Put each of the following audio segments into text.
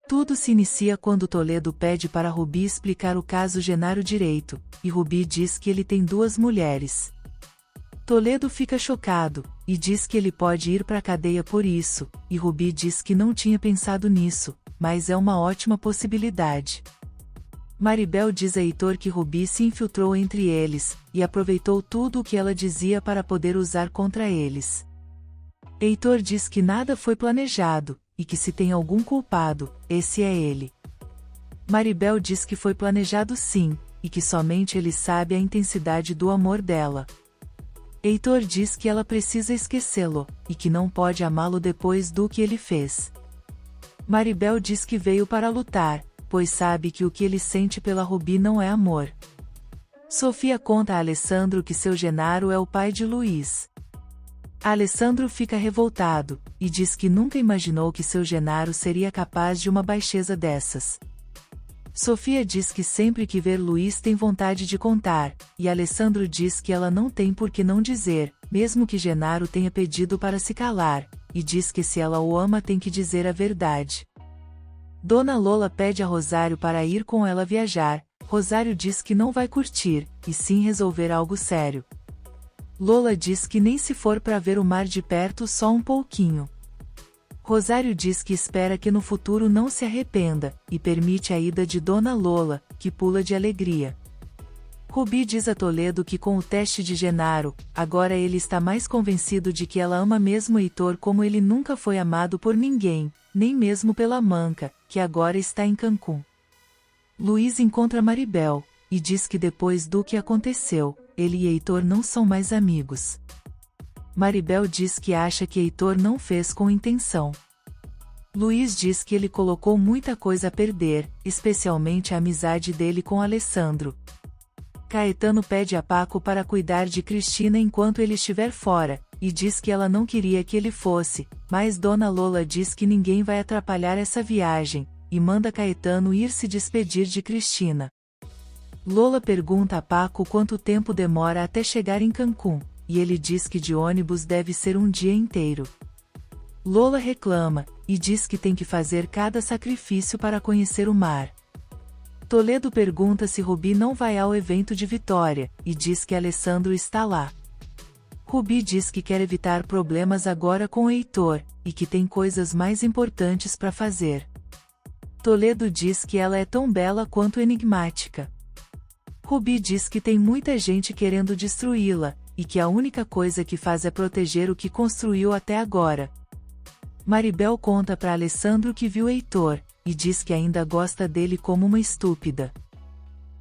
Tudo se inicia quando Toledo pede para Rubi explicar o caso Genaro direito, e Rubi diz que ele tem 2 mulheres. Toledo fica chocado, e diz que ele pode ir para a cadeia por isso, e Rubi diz que não tinha pensado nisso, mas é uma ótima possibilidade. Maribel diz a Heitor que Rubi se infiltrou entre eles, e aproveitou tudo o que ela dizia para poder usar contra eles. Heitor diz que nada foi planejado, e que se tem algum culpado, esse é ele. Maribel diz que foi planejado sim, e que somente ele sabe a intensidade do amor dela. Heitor diz que ela precisa esquecê-lo, e que não pode amá-lo depois do que ele fez. Maribel diz que veio para lutar, pois sabe que o que ele sente pela Rubi não é amor. Sofia conta a Alessandro que seu Genaro é o pai de Luiz. Alessandro fica revoltado, e diz que nunca imaginou que seu Genaro seria capaz de uma baixeza dessas. Sofia diz que sempre que ver Luiz tem vontade de contar, e Alessandro diz que ela não tem por que não dizer, mesmo que Genaro tenha pedido para se calar, e diz que se ela o ama tem que dizer a verdade. Dona Lola pede a Rosário para ir com ela viajar. Rosário diz que não vai curtir, e sim resolver algo sério. Lola diz que nem se for para ver o mar de perto só um pouquinho. Rosário diz que espera que no futuro não se arrependa, e permite a ida de Dona Lola, que pula de alegria. Rubi diz a Toledo que com o teste de Genaro, agora ele está mais convencido de que ela ama mesmo Heitor como ele nunca foi amado por ninguém, nem mesmo pela Manca, que agora está em Cancún. Luiz encontra Maribel, e diz que depois do que aconteceu, ele e Heitor não são mais amigos. Maribel diz que acha que Heitor não fez com intenção. Luiz diz que ele colocou muita coisa a perder, especialmente a amizade dele com Alessandro. Caetano pede a Paco para cuidar de Cristina enquanto ele estiver fora, e diz que ela não queria que ele fosse, mas Dona Lola diz que ninguém vai atrapalhar essa viagem, e manda Caetano ir se despedir de Cristina. Lola pergunta a Paco quanto tempo demora até chegar em Cancún, e ele diz que de ônibus deve ser um dia inteiro. Lola reclama, e diz que tem que fazer cada sacrifício para conhecer o mar. Toledo pergunta se Rubi não vai ao evento de Vitória, e diz que Alessandro está lá. Rubi diz que quer evitar problemas agora com Heitor, e que tem coisas mais importantes para fazer. Toledo diz que ela é tão bela quanto enigmática. Rubi diz que tem muita gente querendo destruí-la, e que a única coisa que faz é proteger o que construiu até agora. Maribel conta para Alessandro que viu Heitor, e diz que ainda gosta dele como uma estúpida.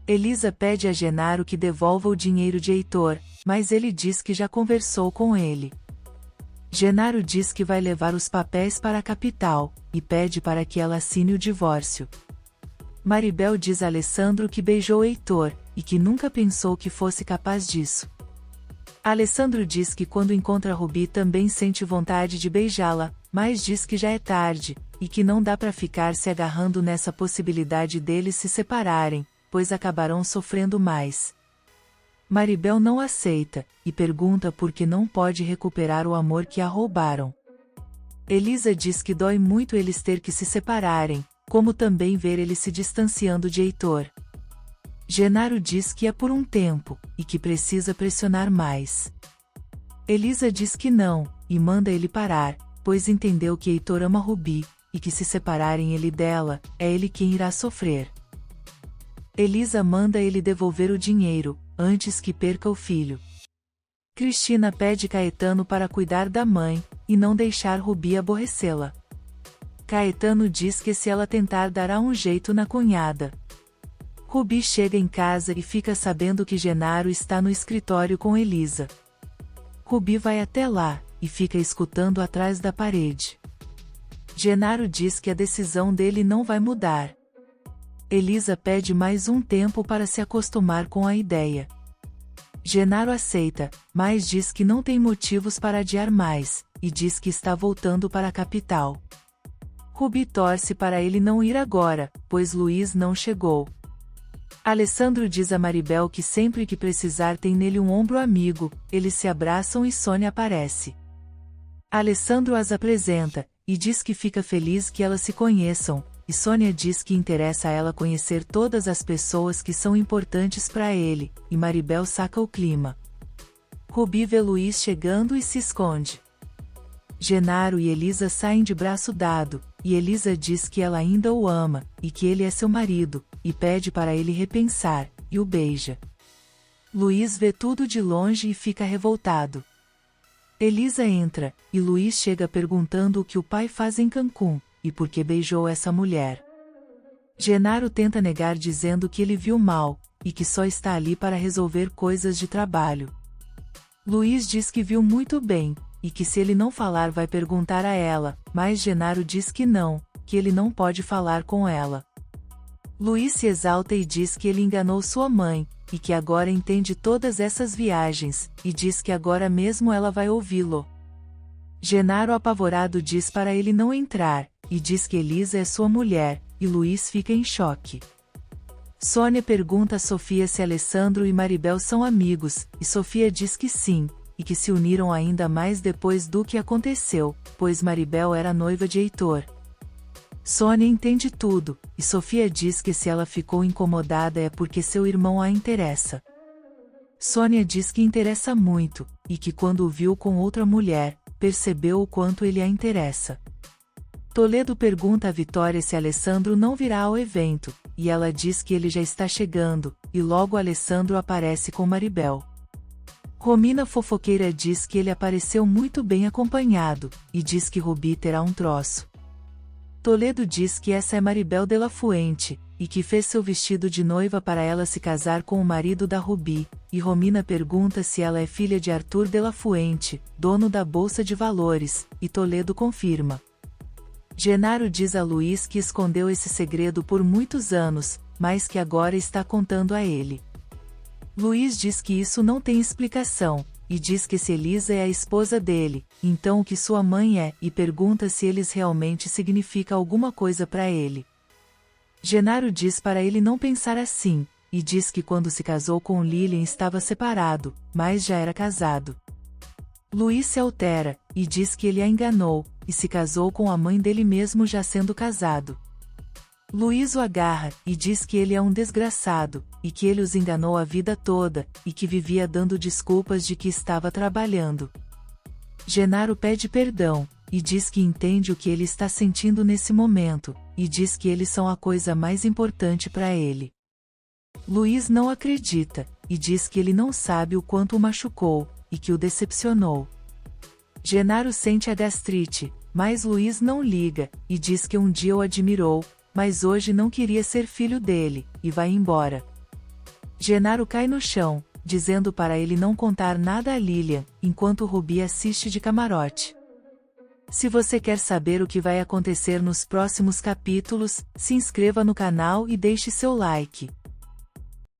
Elisa pede a Genaro que devolva o dinheiro de Heitor, mas ele diz que já conversou com ele. Genaro diz que vai levar os papéis para a capital, e pede para que ela assine o divórcio. Maribel diz a Alessandro que beijou Heitor, e que nunca pensou que fosse capaz disso. Alessandro diz que quando encontra Rubi também sente vontade de beijá-la, mas diz que já é tarde, e que não dá para ficar se agarrando nessa possibilidade deles se separarem, pois acabarão sofrendo mais. Maribel não aceita, e pergunta por que não pode recuperar o amor que a roubaram. Elisa diz que dói muito eles ter que se separarem, como também ver ele se distanciando de Heitor. Genaro diz que é por um tempo, e que precisa pressionar mais. Elisa diz que não, e manda ele parar, pois entendeu que Heitor ama Rubi, e que se separarem ele dela, é ele quem irá sofrer. Elisa manda ele devolver o dinheiro, antes que perca o filho. Cristina pede Caetano para cuidar da mãe, e não deixar Rubi aborrecê-la. Caetano diz que se ela tentar dará um jeito na cunhada. Rubi chega em casa e fica sabendo que Genaro está no escritório com Elisa. Rubi vai até lá, e fica escutando atrás da parede. Genaro diz que a decisão dele não vai mudar. Elisa pede mais um tempo para se acostumar com a ideia. Genaro aceita, mas diz que não tem motivos para adiar mais, e diz que está voltando para a capital. Rubi torce para ele não ir agora, pois Luiz não chegou. Alessandro diz a Maribel que sempre que precisar tem nele um ombro amigo, eles se abraçam e Sônia aparece. Alessandro as apresenta, e diz que fica feliz que elas se conheçam, e Sônia diz que interessa a ela conhecer todas as pessoas que são importantes para ele, e Maribel saca o clima. Rubi vê Luiz chegando e se esconde. Genaro e Elisa saem de braço dado, e Elisa diz que ela ainda o ama, e que ele é seu marido, e pede para ele repensar, e o beija. Luiz vê tudo de longe e fica revoltado. Elisa entra, e Luiz chega perguntando o que o pai faz em Cancún, e por que beijou essa mulher. Genaro tenta negar dizendo que ele viu mal, e que só está ali para resolver coisas de trabalho. Luiz diz que viu muito bem, e que se ele não falar vai perguntar a ela, mas Genaro diz que não, que ele não pode falar com ela. Luiz se exalta e diz que ele enganou sua mãe, e que agora entende todas essas viagens, e diz que agora mesmo ela vai ouvi-lo. Genaro apavorado diz para ele não entrar, e diz que Elisa é sua mulher, e Luiz fica em choque. Sônia pergunta a Sofia se Alessandro e Maribel são amigos, e Sofia diz que sim, e que se uniram ainda mais depois do que aconteceu, pois Maribel era noiva de Heitor. Sônia entende tudo, e Sofia diz que se ela ficou incomodada é porque seu irmão a interessa. Sônia diz que interessa muito, e que quando o viu com outra mulher, percebeu o quanto ele a interessa. Toledo pergunta a Vitória se Alessandro não virá ao evento, e ela diz que ele já está chegando, e logo Alessandro aparece com Maribel. Romina fofoqueira diz que ele apareceu muito bem acompanhado, e diz que Rubi terá um troço. Toledo diz que essa é Maribel de la Fuente, e que fez seu vestido de noiva para ela se casar com o marido da Rubi, e Romina pergunta se ela é filha de Arthur de la Fuente, dono da Bolsa de Valores, e Toledo confirma. Genaro diz a Luiz que escondeu esse segredo por muitos anos, mas que agora está contando a ele. Luiz diz que isso não tem explicação, e diz que se Elisa é a esposa dele, então o que sua mãe é, e pergunta se eles realmente significa alguma coisa para ele. Genaro diz para ele não pensar assim, e diz que quando se casou com Lilian estava separado, mas já era casado. Luiz se altera, e diz que ele a enganou, e se casou com a mãe dele mesmo já sendo casado. Luiz o agarra, e diz que ele é um desgraçado, e que ele os enganou a vida toda, e que vivia dando desculpas de que estava trabalhando. Genaro pede perdão, e diz que entende o que ele está sentindo nesse momento, e diz que eles são a coisa mais importante para ele. Luiz não acredita, e diz que ele não sabe o quanto o machucou, e que o decepcionou. Genaro sente a gastrite, mas Luiz não liga, e diz que um dia o admirou, mas hoje não queria ser filho dele, e vai embora. Genaro cai no chão, dizendo para ele não contar nada a Lilian, enquanto Rubi assiste de camarote. Se você quer saber o que vai acontecer nos próximos capítulos, se inscreva no canal e deixe seu like.